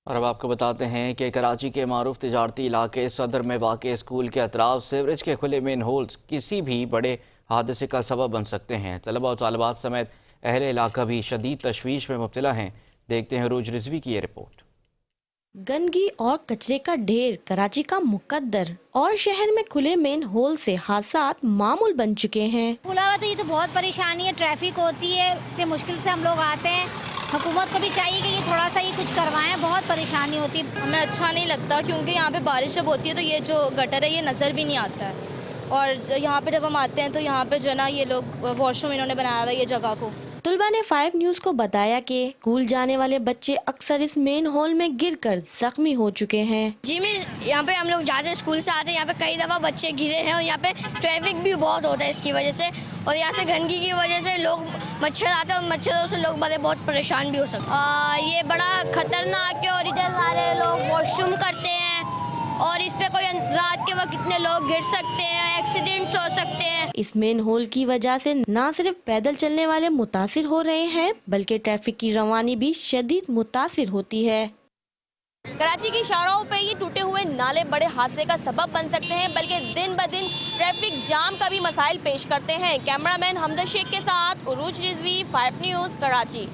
और अब आपको बताते हैं कि कराची के मारूफ तिजारती इलाके सदर में वाक़ स्कूल के अतराफ सीवरेज के खुले मेन होल्स किसी भी बड़े हादसे का सबब बन सकते हैं। तलबा और तालिबात समेत अहले इलाका भी शदीद तशवीश में मुब्तला हैं। देखते हैं रोज रिजवी की ये रिपोर्ट। गंदगी और कचरे का ढेर कराची का मुकद्दर और शहर में खुले मेन होल से हादसात मामूल बन चुके हैं। पुलावा तो ये तो बहुत परेशानी है, ट्रैफिक होती है, इतने मुश्किल से हम लोग आते हैं। हुकूमत को भी चाहिए कि ये थोड़ा सा ये कुछ करवाएं, बहुत परेशानी होती है। हमें अच्छा नहीं लगता क्योंकि यहाँ पे बारिश जब होती है तो ये जो गटर है ये नज़र भी नहीं आता है। और यहाँ पे जब हम आते हैं तो यहाँ पे जो है ना ये लोग वॉशरूम इन्होंने बनाया हुआ है ये जगह को। तुलबा ने 5 न्यूज़ को बताया कि स्कूल जाने वाले बच्चे अक्सर इस मेन हॉल में गिरकर जख्मी हो चुके हैं। जी में यहाँ पे हम लोग जाते हैं, स्कूल से आते हैं, यहाँ पे कई दफ़ा बच्चे गिरे हैं और यहाँ पे ट्रैफिक भी बहुत होता है इसकी वजह से। और यहाँ से गंदगी की वजह से लोग मच्छर आते हैं और मच्छरों से लोग बड़े बहुत परेशान भी हो सकते हैं। ये बड़ा खतरनाक है और इधर सारे लोग वॉशरूम करते हैं और इस पे कोई रात के वक्त कितने लोग गिर सकते हैं, एक्सीडेंट्स हो सकते हैं। इस मेन होल की वजह से न सिर्फ पैदल चलने वाले मुतासिर हो रहे हैं बल्कि ट्रैफिक की रवानी भी शदीद मुतासिर होती है। कराची की शाहराहों पे ये टूटे हुए नाले बड़े हादसे का सबब बन सकते हैं, बल्कि दिन ब दिन ट्रैफिक जाम का भी मसाइल पेश करते हैं। कैमरामैन हमजा शेख के साथ उरूज रिजवी, 5 न्यूज़, कराची।